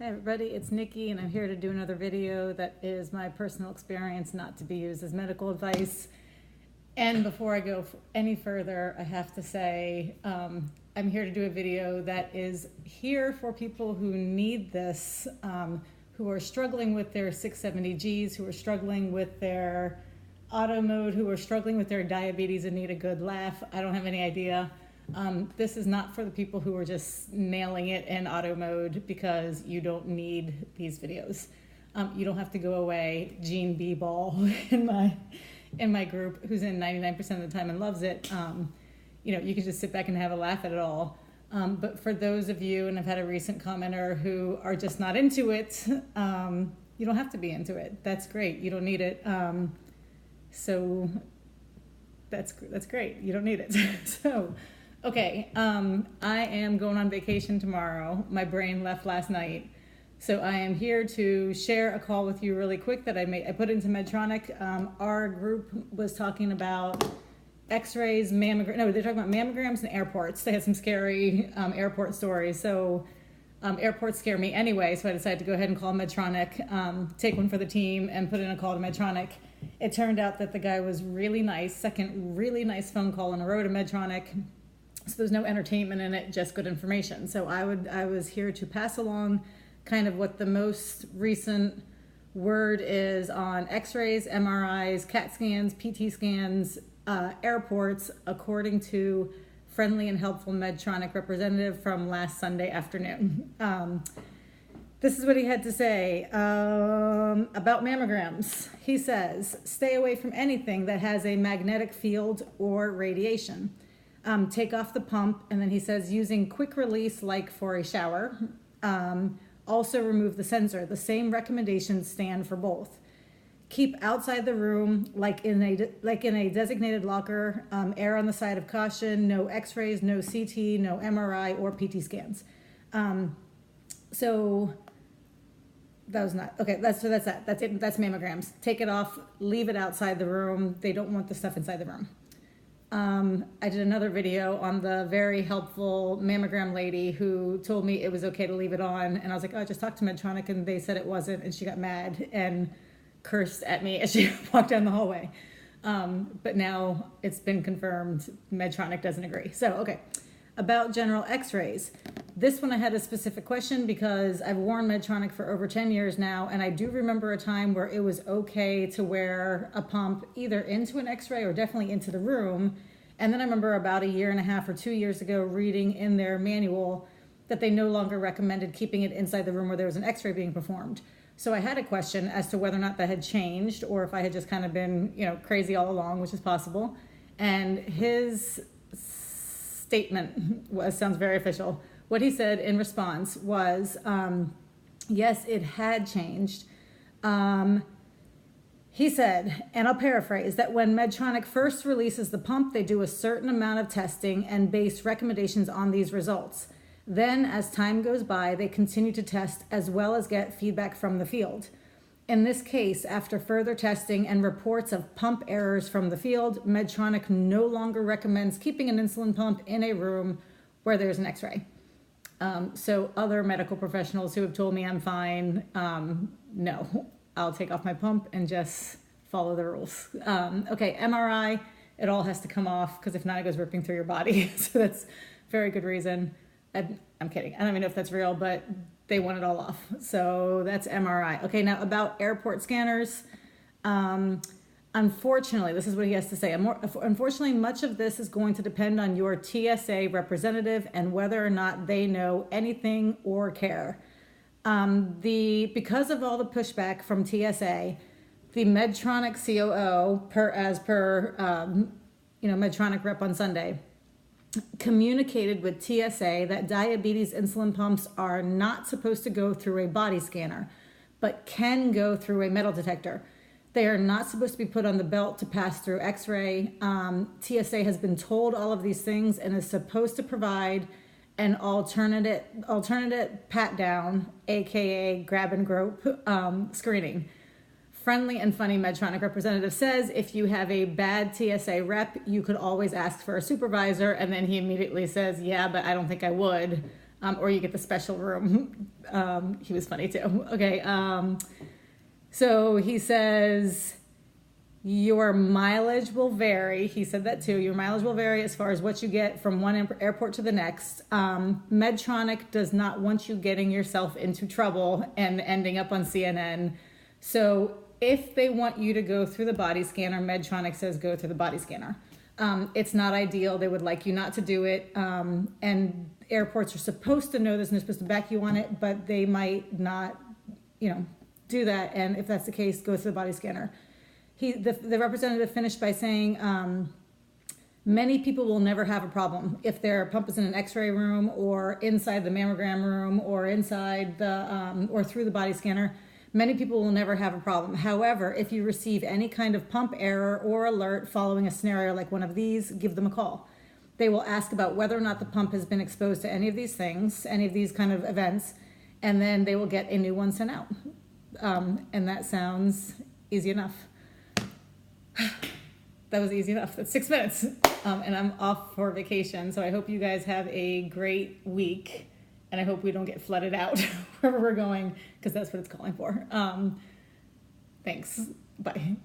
Hey everybody, it's Nikki and I'm here to do another video that is my personal experience, not to be used as medical advice. And before I go any further, I have to say I'm here to do a video that is here for people who need this, who are struggling with their 670Gs, who are struggling with their auto mode, who are struggling with their diabetes and need a good laugh. I don't have any idea. This is not for the people who are just nailing it in auto mode, because you don't need these videos. You don't have to go away. Jean B. Ball in my group, who's in 99% of the time and loves it. You can just sit back and have a laugh at it all. But for those of you, and I've had a recent commenter who are just not into it, you don't have to be into it. That's great. You don't need it. So that's great. You don't need it. So. Okay, I am going on vacation tomorrow. My brain left last night. So I am here to share a call with you really quick that I put into Medtronic. Our group was talking about x-rays, they're talking about mammograms and airports. They had some scary airport stories. So airports scare me anyway, so I decided to go ahead and call Medtronic, take one for the team, and put in a call to Medtronic. It turned out that the guy was really nice, second really nice phone call in a row to Medtronic. So there's no entertainment in it, just good information. So I was here to pass along kind of what the most recent word is on x-rays, MRIs, CAT scans, PT scans, airports, according to friendly and helpful Medtronic representative from last Sunday afternoon. This is what he had to say about mammograms. He says, stay away from anything that has a magnetic field or radiation. Take off the pump, and then he says using quick release like for a shower. Also remove the sensor. The same recommendations stand for both. Keep outside the room like in a designated locker. Err on the side of caution. No x-rays, no CT, no MRI or PT scans. So that was not okay. That's that. That's it. That's mammograms. Take it off. Leave it outside the room. They don't want the stuff inside the room. I did another video on the very helpful mammogram lady who told me it was okay to leave it on. And I was like, oh, I just talked to Medtronic and they said it wasn't. And she got mad and cursed at me as she walked down the hallway. But now it's been confirmed. Medtronic doesn't agree. So, okay. About general x-rays. This one I had a specific question because I've worn Medtronic for over 10 years now, and I do remember a time where it was okay to wear a pump either into an x-ray or definitely into the room. And then I remember about a year and a half or 2 years ago reading in their manual that they no longer recommended keeping it inside the room where there was an x-ray being performed. So I had a question as to whether or not that had changed or if I had just kind of been, crazy all along, which is possible. And his statement sounds very official. What he said in response was, yes, it had changed. He said, and I'll paraphrase, that when Medtronic first releases the pump, they do a certain amount of testing and base recommendations on these results. Then, as time goes by, they continue to test as well as get feedback from the field. In this case, after further testing and reports of pump errors from the field, Medtronic no longer recommends keeping an insulin pump in a room where there's an x-ray. So other medical professionals who have told me I'm fine, no, I'll take off my pump and just follow the rules. Okay, MRI, it all has to come off because if not, it goes ripping through your body. So that's very good reason. I'm kidding. I don't even know if that's real, but they want it all off. So that's MRI. Okay, now about airport scanners. Unfortunately, this is what he has to say. Unfortunately, much of this is going to depend on your TSA representative and whether or not they know anything or care. Because of all the pushback from TSA, the Medtronic COO, as per Medtronic rep on Sunday, communicated with TSA that diabetes insulin pumps are not supposed to go through a body scanner, but can go through a metal detector. They are not supposed to be put on the belt to pass through x-ray. TSA has been told all of these things and is supposed to provide an alternative pat down, aka grab and grope screening. Friendly and funny Medtronic representative says if you have a bad TSA rep, you could always ask for a supervisor, and then he immediately says, yeah, but I don't think I would. or you get the special room. He was funny too. Okay. So he says, your mileage will vary. He said that too. Your mileage will vary as far as what you get from one airport to the next. Medtronic does not want you getting yourself into trouble and ending up on CNN. So if they want you to go through the body scanner, Medtronic says go through the body scanner. It's not ideal. They would like you not to do it. And airports are supposed to know this and they're supposed to back you on it, but they might not, do that. And if that's the case, go through the body scanner. The representative finished by saying, many people will never have a problem if their pump is in an x-ray room or inside the mammogram room or inside or through the body scanner. Many people will never have a problem. However, if you receive any kind of pump error or alert following a scenario like one of these, give them a call. They will ask about whether or not the pump has been exposed to any of these things, any of these kind of events, and then they will get a new one sent out. And that sounds easy enough. That was easy enough. That's 6 minutes. And I'm off for vacation, so I hope you guys have a great week. And I hope we don't get flooded out wherever we're going, because that's what it's calling for. Thanks. Bye.